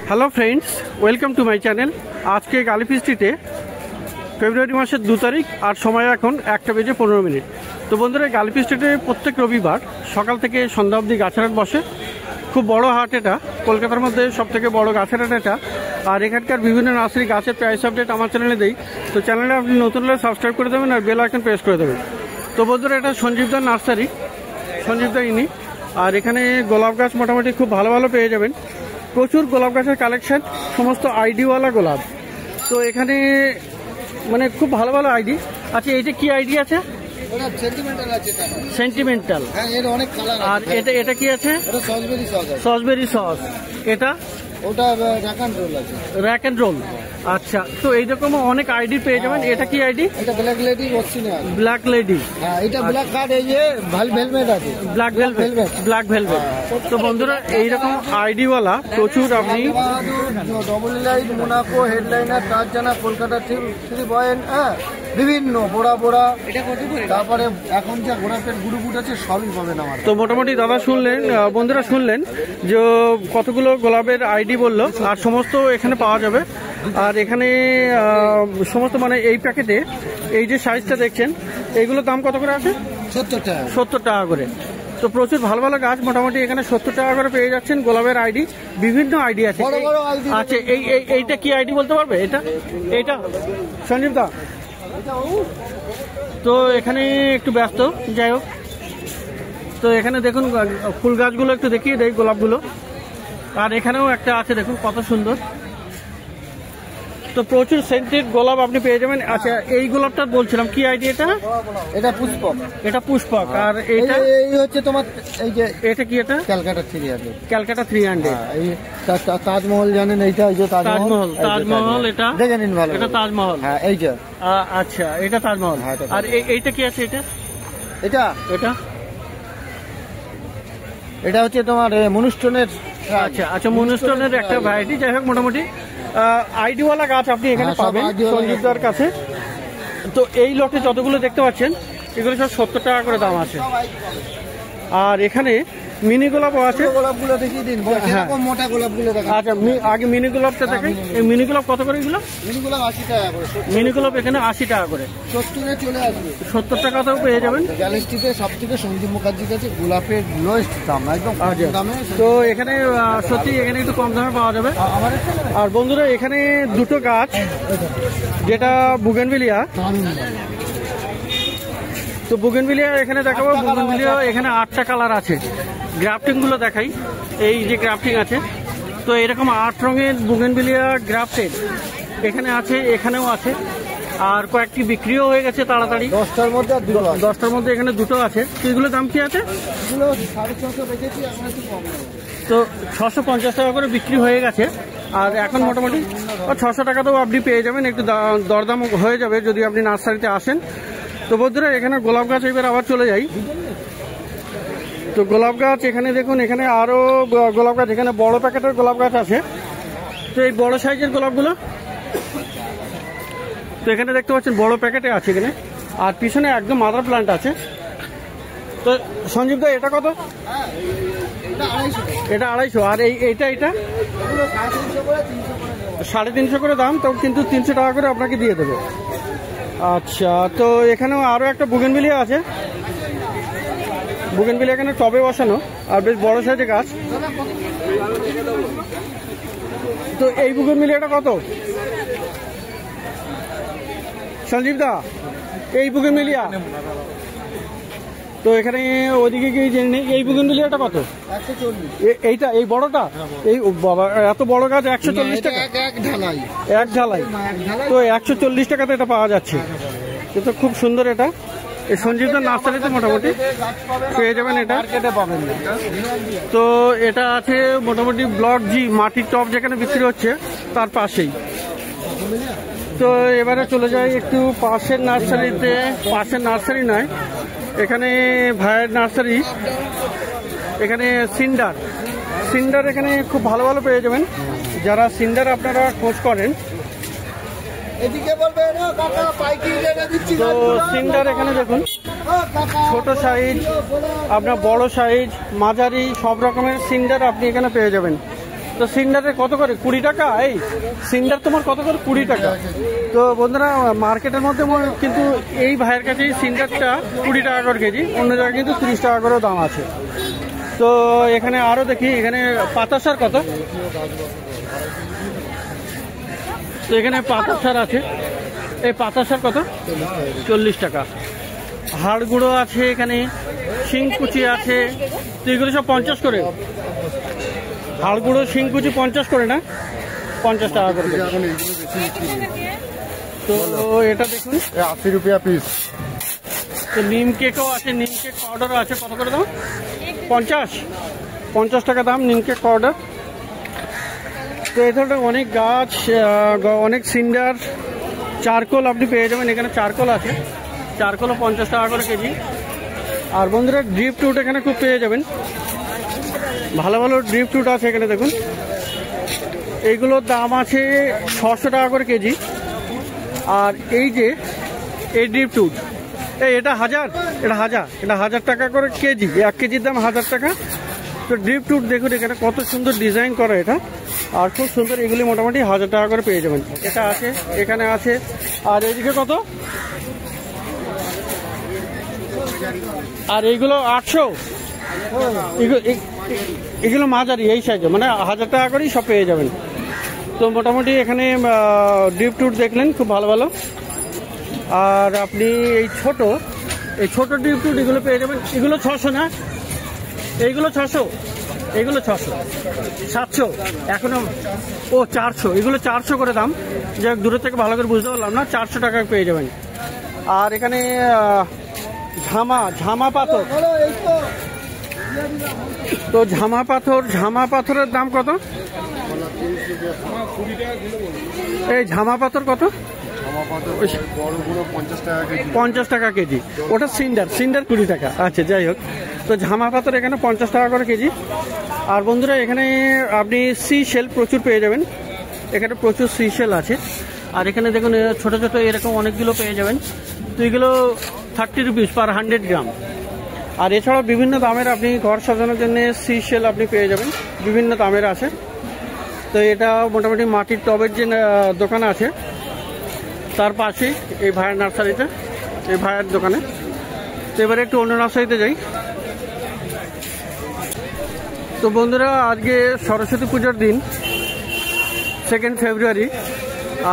Hello friends, welcome to my channel. আজকে গালিফি স্ট্রিটে ফেব্রুয়ারি মাসের 2 তারিখ আর সময় এখন 1:15। তো বন্ধুরা, গালিফি স্ট্রিটে প্রত্যেক রবিবার সকাল থেকে সন্ধ্যা অবধি গাছের হাট বসে। খুব বড় হাট এটা, কলকাতার মধ্যে সবথেকে বড় গাছের হাট এটা। আর এখানকার বিভিন্ন নার্সারি গাছের প্রাইস আপডেট আমার চ্যানেলে দেই। তো চ্যানেলে আপনি নতুন হলে সাবস্ক্রাইব করে দেবেন আর বেল আইকন প্রেস করে দেবেন। তো বন্ধুরা, এটা সঞ্জীবদার নার্সারি, সঞ্জীবদা ইনি। আর এখানে গোলাপ গাছ মোটামুটি খুব ভালো ভালো পেয়ে যাবেন। প্রচুর গোলাপ গাছের কালেকশন, সমস্ত আইডিওয়ালা গোলাপ। তো এখানে মানে খুব ভালো ভালো আইডি আছে। এইটা কি আইডি আছে? সেন্টিমেন্টাল। আর এটা এটা কি আছে? সসবেরি সস। এটা ওটা র্যাক অ্যান্ড রোল আছে। র্যাক অ্যান্ড রোল, আচ্ছা। তো এইরকম অনেক আইডি পেয়ে যাবেন। এটা কি আইডি? এটা black lady original. Black lady, হ্যাঁ। এটা ব্ল্যাক কার্ড, এই যে ভেলভেট আছে, ব্ল্যাক ভেলভেট। Black velvet. তো বন্ধুরা, এইরকম আইডিওয়ালা প্রচুর আপনি ডবল লাইট, মোনাকো, হেডলাইনার, তাজজানা, কলকাতা থ্রি পয়েন্ট, হ্যাঁ, বিভিন্ন বোড়া বোড়া। তারপরে এখন যা গোলাপের গুরুগুট আছে সবই পাবেন আমার। তো মোটামুটি দাদা শুনলেন, বন্ধুরা শুনলেন যে কতগুলো গোলাপের আইডি বললো, আর সমস্ত এখানে পাওয়া যাবে। আর এখানে সমস্ত মানে এই প্যাকেটে এই যে সাইজটা দেখছেন, এইগুলোর দাম কত করে আছে? 70 টাকা। 70 টাকা করে। তো প্রচুর ভালো ভালো গাছ মোটামুটি এখানে 70 টাকা করে পেয়ে যাচ্ছেন। গোলাপের আইডি, বিভিন্ন আইডি আছে। আচ্ছা, এইটা কি আইডি বলতে পারবে? এইটা সঞ্জীব দা। তো এখানে একটু ব্যস্ত, যাই হোক। তো এখানে দেখুন ফুল গাছগুলো একটু দেখিয়ে দেয়, গোলাপগুলো। আর এখানেও একটা আছে, দেখুন কত সুন্দর। তো প্রচুর সেন্টেড গোলাপ আপনি পেয়ে যাবেন। আচ্ছা, এই গোলাপটা বলছিলাম কি আইডি? এটা পুষ্পক। এটা পুষ্পক। আর এটা এই হচ্ছে তোমার, এই যে এটা কি? এটা ক্যালকাটা 300। ক্যালকাটা 300। এই তাজমহল জানেন? এইটা এই যে তাজমহল। তাজমহল এটা দেখে নিন ভালো। এটা তাজমহল, হ্যাঁ। এই যে আচ্ছা, এটা তাজমহল। আর এইটা কি আছে? এটা এটা এটা হচ্ছে তোমার মনুস্টোনের। আচ্ছা আচ্ছা, মনুস্টোনের একটা ভ্যারাইটি। যাই হোক, মোটামুটি আইডিওয়ালা গাছ আপনি এখানে পাবেন সঞ্জীবদার কাছে। তো এই লটে যতগুলো দেখতে পাচ্ছেন, এগুলো সব 70 টাকা করে দাম আছে। আর এখানে মিনি গোলাপও আছে। গোলাপগুলো দেখিয়ে দিন। হ্যাঁ, মোটা গোলাপগুলো দেখেন। আচ্ছা, আগে মিনি গোলাপটা দেখাই। এই মিনি গোলাপ কত করে? এগুলো মিনি গোলাপ 80 টাকা করে। মিনি গোলাপ এখানে 80 টাকা করে। 70 এ চলে আসবে। 70 টাকাতেও পেয়ে যাবেন। গ্যালারিতে সব থেকে সঞ্জীব মুখার্জির কাছে গোলাপের লোয়েস্ট দাম, একদম কম দামে। তো এখানে সত্যি এখানে একটু কম দামে পাওয়া যাবে। আর বন্ধুরা, এখানে দুটো গাছ, যেটা বুগেনভিলিয়া। তো বুগেনভিলিয়া এখানে দেখাবো। বুগেনভিলিয়া এখানে 8টা কালার আছে। গ্রাফটিং গুলো দেখাই। এই যে গ্রাফটিং আছে, তো এরকম 8 রঙের বুগেনভিলিয়া গ্রাফটেড এখানে আছে, এখানেও আছে। আর কয়েকটি বিক্রিও হয়ে গেছে তাড়াতাড়ি। 10টার মধ্যে 10টার মধ্যে এখানে দুটো আছে। তো এগুলোর দাম কি আছে? এগুলো 650 বেচেছি, আমরা একটু কম নেব। তো 650 টাকা করে বিক্রি হয়ে গেছে। আর এখন মোটামুটি 600 টাকাতেও আপনি পেয়ে যাবেন। একটু দরদাম হয়ে যাবে যদি আপনি নার্সারিতে আসেন। তো বন্ধুরা, এখানে গোলাপ গাছ এবার আবার চলে যাই। তো গোলাপ গাছ এখানে দেখুন, এখানে আরো গোলাপ গাছ, এখানে বড় প্যাকেটের গোলাপ গাছ আছে। তো এই বড় সাইজের গোলাপগুলো তো এখানে দেখতে পাচ্ছেন, বড় প্যাকেটে আছে এখানে। আর পিছনে একদম মাদার প্ল্যান্ট আছে। তো সঞ্জীব দা, এটা কত? এটা 250। আর এইটা 350 করে দাম। তো কিন্তু 300 টাকা করে আপনাকে দিয়ে দেবে। আচ্ছা, তো এখানেও আরো একটা বুগেনভিলিয়া আছে। বুগেনভিলিয়া এখানে টবে বসানো, আর বেশ বড় সাইজের গাছ। তো এই বুগেনভিলিয়াটা কত সঞ্জীব দা? এই বুগেনভিলিয়া তো এখানে ওইদিকে গিয়ে জেনে নেই, এই বুগেনভিলিয়াটা কত? 140। এইটা, এই বড়টা? এই বাবা, এত বড় গাছ 140 টাকা? এক ঢালাই। তো 140 টাকাতে এটা পাওয়া যাচ্ছে। তো খুব সুন্দর। এটা এই সঞ্জীবদার নার্সারিতে মোটামুটি পেয়ে যাবেন। এটা পাবেন না। তো এটা আছে মোটামুটি ব্লক জি, মাটির টব যেখানে বিক্রি হচ্ছে তার পাশেই। তো এবারে চলে যাই একটু পাশের নার্সারিতে। পাশের নার্সারি নয়, এখানে ভাইয়ের নার্সারি। এখানে সিন্ডার এখানে খুব ভালো ভালো পেয়ে যাবেন। যারা সিন্ডার আপনারা খোঁজ করেন, এদিকে বলবেন কাকা পাইকারি রেটে দিচ্ছি। তো সিন্ডার এখানে দেখুন, ছোট সাইজ, আপনার বড় সাইজ, মাঝারি, সব রকমের সিন্ডার আপনি এখানে পেয়ে যাবেন। তো সিন্ডারে কত করে? 20 টাকা। এই সিন্ডার তোমার কত করে? 20 টাকা। তো বন্ধুরা মার্কেটের মধ্যে কিন্তু এই ভাইয়ের কাছে সিন্ডারটা 20 টাকা করে কেজি, অন্য জায়গায় কিন্তু 30 টাকা করেও দাম আছে। তো এখানে আরও দেখি, এখানে পাতা সার কত? তো এখানে পাতা সার আছে, এই পাতা সার কত? 40 টাকা। হাড় গুঁড়ো আছে, এখানে শিংকুচি আছে, তো এগুলো সব 50 করে। হাড় গুঁড়ো শিংকুচি 50 করে না, 50 টাকা করে। তো এটা দেখুন 80 রুপিয়া পিস। তো নিম কেকও আছে, নিম কেক পাউডারও আছে, কত করে দাম? 50 টাকা দাম নিম কেক পাউডার। তো এই ধরনের অনেক গাছ, অনেক সিন্ডার, চারকোল আপনি পেয়ে যাবেন। এখানে চারকোল আছে, চারকোলও 50 টাকা করে কেজি। আর বন্ধুরা ড্রিপ ফ্রুট এখানে খুব পেয়ে যাবেন, ভালো ভালো ড্রিপ ফ্রুট আছে এখানে দেখুন। এইগুলোর দাম আছে 600 টাকা করে কেজি। আর এই যে এই ড্রিপ ফ্রুট, এটা 1000 টাকা করে কেজি, 1 কেজির দাম 1000 টাকা। তো ড্রিপ ফ্রুট দেখুন এখানে কত সুন্দর ডিজাইন করা এটা, আর খুব সুন্দর। এগুলি মোটামুটি 1000 টাকা করে পেয়ে যাবেন। এটা আছে, এখানে আছে। আর এইদিকে কত? আর এইগুলো 800। এগুলো মাঝারি এই সাইজে, মানে 1000 টাকা করেই সব পেয়ে যাবেন। তো মোটামুটি এখানে ড্রিপ ফ্রুট দেখলেন খুব ভালো ভালো। আর আপনি এই ছোট ড্রিপ ফ্রুট এগুলো পেয়ে যাবেন। এগুলো 600 না, এইগুলো 600, এইগুলো 600, 700 এখনো, 400। এগুলো 400 করে দাম। যাই দূরের থেকে ভালো করে বুঝতে পারলাম না, 400 টাকায় পেয়ে যাবেন। আর এখানে ঝামা পাথর, তো ঝামা পাথরের দাম কত? এই ঝামা পাথর কত? 50 টাকা কেজি। ওটা সিন্ডার 20 টাকা। আচ্ছা যাই হোক, তো ঝামা পাথর এখানে 50 টাকা করে কেজি। আর বন্ধুরা এখানে আপনি সি শেল প্রচুর পেয়ে যাবেন, এখানে প্রচুর সি শেল আছে। আর এখানে দেখুন ছোট ছোট এরকম অনেকগুলো পেয়ে যাবেন। তো এগুলো 30 রুপিস পার 100 গ্রাম। আর এছাড়াও বিভিন্ন দামের আপনি ঘর সাজানোর জন্য সি শেল আপনি পেয়ে যাবেন, বিভিন্ন দামের আছে। তো এটা মোটামুটি মাটির টবের যে দোকান আছে তার পাশেই এই ভাইয়ের নার্সারিতে, এই ভাইয়ের দোকানে। তো এবারে একটু অন্য নার্সারিতে যাই। তো বন্ধুরা আজকে সরস্বতী পুজোর দিন, 2 ফেব্রুয়ারি,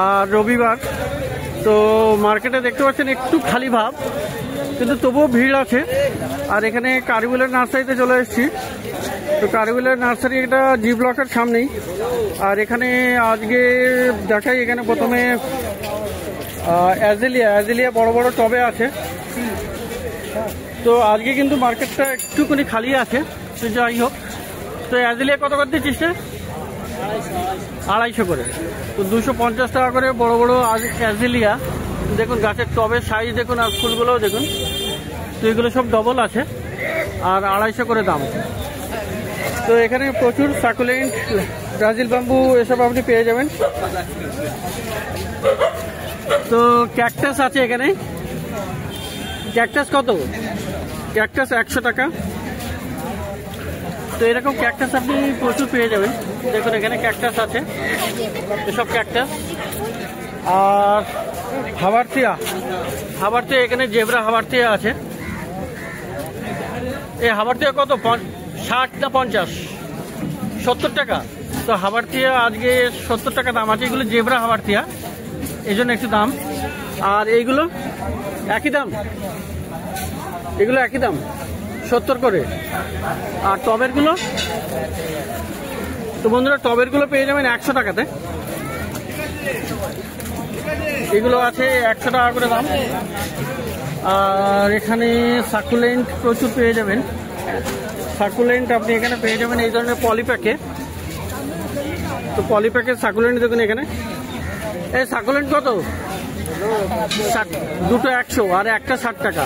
আর রবিবার। তো মার্কেটে দেখতে পাচ্ছেন একটু খালি ভাব, কিন্তু তবুও ভিড় আছে। আর এখানে কারিবুলের নার্সারিতে চলে এসেছি। তো কারিবুলের নার্সারি এটা জি ব্লকের সামনেই। আর এখানে আজকে দেখাই, এখানে প্রথমে অ্যাজেলিয়া বড় বড় টবে আছে। তো আজকে কিন্তু মার্কেটটা একটুখানি খালি আছে। তো যাই হোক, তো অ্যাজেলিয়া কত করে দিচ্ছিস? 250 করে। তো 250 টাকা করে বড় বড় অ্যাজেলিয়া দেখুন, গাছের টবের সাইজ দেখুন, আর ফুলগুলোও দেখুন। তো এগুলো সব ডবল আছে, আর 250 করে দাম। তো এখানে প্রচুর সাকুলেন্ট, ব্রাজিল ব্যাম্বু এসব আপনি পেয়ে যাবেন। তো ক্যাকটাস আছে এখানে। ক্যাকটাস কত? ক্যাকটাস 100 টাকা। তো এরকম ক্যাকটাস আপনি প্রচুর পেয়ে যাবেন। দেখুন এখানে ক্যাকটাস আছে, এসব ক্যাকটাস। আর হাবারথিয়া এখানে জেব্রা হাবারথিয়া আছে। এই হাবারথিয়া কত? 60 না 50? 70 টাকা। তো হাবারথিয়া আজকে 70 টাকা দাম আছে। এগুলো জেব্রা হাবারথিয়া, এই জন্য একটু দাম। আর এইগুলো একই দাম, এগুলো একই দাম 70 করে। আর টবেরগুলো, তো বন্ধুরা টবেরগুলো পেয়ে যাবেন 100 টাকাতে। এগুলো আছে 100 টাকা করে দাম। আর এখানে সাকুলেন্ট প্রচুর পেয়ে যাবেন। সাকুলেন্ট আপনি এখানে পেয়ে যাবেন এই ধরনের পলিপ্যাকে। তো পলিপ্যাকের সাকুলেন্ট দেখুন এখানে। এই সাকুলেন্ট কত? দুটো 100 আর একটা 60 টাকা।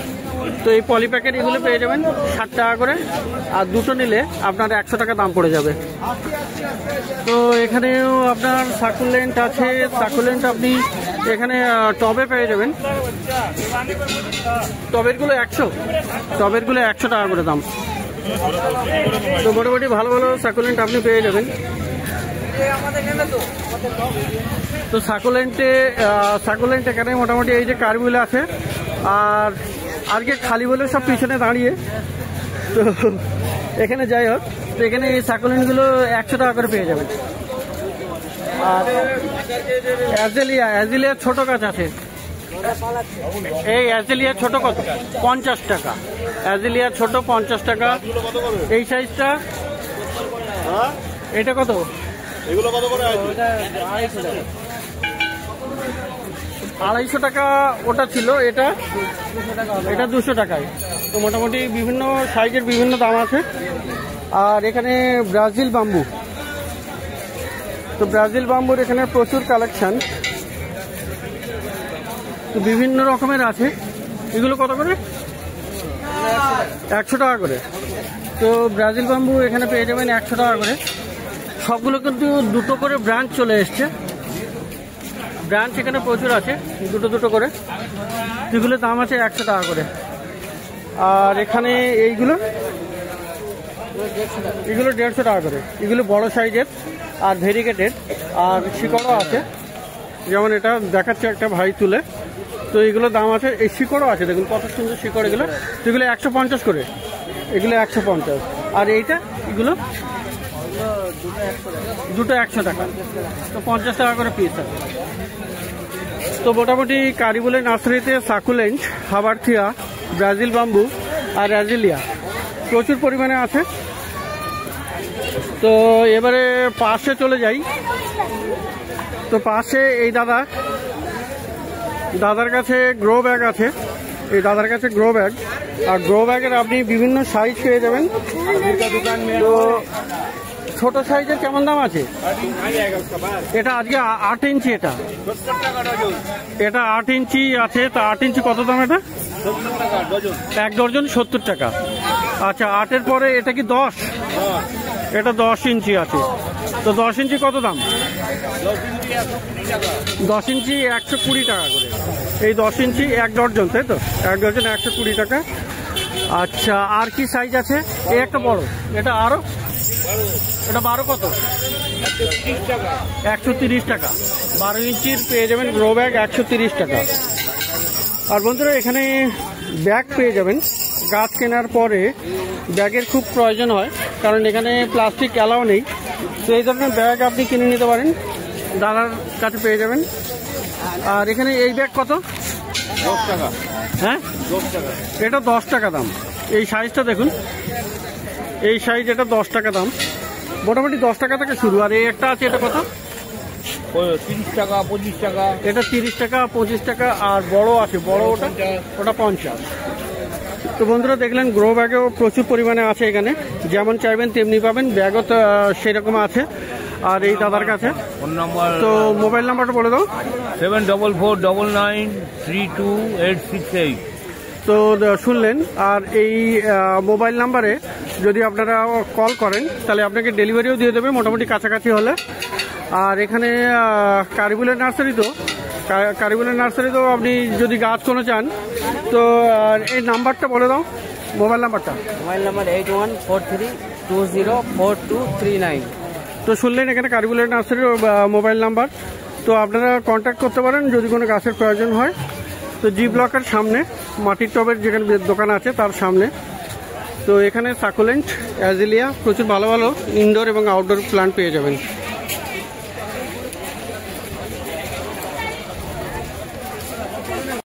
তো এই পলিপ্যাকেট এগুলো পেয়ে যাবেন 60 টাকা করে। আর দুটো নিলে আপনার 100 টাকা দাম পড়ে যাবে। তো এখানেও আপনার সাকুলেন্ট আছে। সাকুলেন্ট আপনি এখানে টবে পেয়ে যাবেন। টবেরগুলো 100 টাকা করে দাম। তো মোটামুটি ভালো ভালো সাকুলেন্ট আপনি পেয়ে যাবেন। তো সাকুলেন্ট এখানে মোটামুটি এই যে কারগুলো আছে, আর আজকে খালি বলে সব পিছনে দাঁড়িয়ে। তো এখানে যাই হোক, তো এখানে এই সাকুলেন্টগুলো 100 টাকা করে পেয়ে যাবেন। আর অ্যাজিলিয়া ছোট গাছ আছে, এই অ্যাজিলিয়া ছোট কত? 50 টাকা। অ্যাজিলিয়া ছোট 50 টাকা। এই সাইজটা এটা কত? এগুলো কত করে? 250 টাকা ওটা ছিল, এটা 200 টাকায়। তো মোটামুটি বিভিন্ন সাইজের বিভিন্ন দাম আছে। আর এখানে ব্রাজিল বাম্বু, তো ব্রাজিল বাম্বুর এখানে প্রচুর কালেকশন, তো বিভিন্ন রকমের আছে। এগুলো কত করে? 100 টাকা করে। তো ব্রাজিল বাম্বু এখানে পেয়ে যাবেন 100 টাকা করে। সবগুলো কিন্তু দুটো করে ব্রাঞ্চ চলে এসছে, ব্রাঞ্চ এখানে প্রচুর আছে, দুটো করে। এগুলোর দাম আছে 100 টাকা করে। আর এখানে এগুলো 150 টাকা করে। এগুলো বড় সাইজের আর ভেরিগেটেড, আর শিকড়ও আছে, যেমন এটা দেখাচ্ছে একটা ভাই তুলে। তো এগুলোর দাম আছে, এই শিকড়ও আছে, দেখুন কত সুন্দর শিকড় এগুলো। তো এগুলো 150 করে, এগুলো 150। আর এইটা এগুলো দুটো 100 টাকা, তো 50 টাকা করে পিস আছে। তো মোটামুটি কারিবুলের নার্সারিতে সাকুলেন্ট, হাবারথিয়া, ব্রাজিল বাম্বু আর অ্যাজিলিয়া প্রচুর পরিমাণে আছে। তো এবারে পাশে চলে যাই। তো পাশে এই দাদার কাছে গ্রো ব্যাগ আছে, এই দাদার কাছে গ্রো ব্যাগ। আর গ্রো ব্যাগের আপনি বিভিন্ন সাইজ পেয়ে যাবেন। তো ছোট সাইজের কেমন দাম আছে? এটা আজকে 8 ইঞ্চি, এটা 8 ইঞ্চি আছে। তা 8 ইঞ্চি কত দাম? এটা 1 ডজন 70 টাকা। আচ্ছা, 8-এর পরে এটা কি 10? এটা 10 ইঞ্চি আছে। তো 10 ইঞ্চি কত দাম? 10 ইঞ্চি 120 টাকা করে। এই 10 ইঞ্চি 1 ডজন, তাই তো? 1 ডজন 120 টাকা। আচ্ছা, আর কি সাইজ আছে? এই একটা বড়, এটা আরো, এটা 12 কত? 130 টাকা। 12 ইঞ্চির পেয়ে যাবেন গ্রো ব্যাগ 130 টাকা। আর বন্ধুরা এখানে ব্যাগ পেয়ে যাবেন। গাছ কেনার পরে ব্যাগের খুব প্রয়োজন হয়, কারণ এখানে প্লাস্টিক অ্যালাও নেই। তো এই ধরনের ব্যাগ আপনি কিনে নিতে পারেন, দাদার কাছে পেয়ে যাবেন। আর এখানে এই ব্যাগ কত? 10 টাকা। হ্যাঁ, 10 টাকা। এটা 10 টাকা দাম। এই সাইজটা দেখুন, এই সাইজ, এটা 10 টাকা দাম। মোটামুটি 10 টাকা থেকে শুরু। আর এই একটা আছে, এটা কত? 30 টাকা, 25 টাকা। এটা 30 টাকা, 25 টাকা। আর বড় আছে, বড় ওটা 50। তো বন্ধুরা দেখলেন, গ্রো ব্যাগেও প্রচুর পরিমাণে আছে এখানে, যেমন চাইবেন তেমনি পাবেন। ব্যাগও তো সেরকম আছে। আর এই দাদার কাছে ফোন নাম্বার, তো মোবাইল নাম্বারটা বলে দাও। 7449932868। তো শুনলেন। আর এই মোবাইল নাম্বারে যদি আপনারা কল করেন, তাহলে আপনাকে ডেলিভারিও দিয়ে দেবে মোটামুটি কাছাকাছি হলে। আর এখানে কারিবুলের নার্সারিতেও আপনি যদি গাছ কোনো চান, তো এই নাম্বারটা বলে দাও, মোবাইল নাম্বারটা। Mobile number 8143204239। তো শুনলেন এখানে কারিবুলের নার্সারির মোবাইল নাম্বার। তো আপনারা কন্ট্যাক্ট করতে পারেন যদি কোনো গাছের প্রয়োজন হয়। তো জি ব্লকের সামনে মাটির টবের যেখানে দোকান আছে তার সামনে। তো এখানে সাকুলেন্ট, অ্যাজিলিয়া, প্রচুর ভালো ভালো ইনডোর এবং আউটডোর প্ল্যান্ট পেয়ে যাবেন।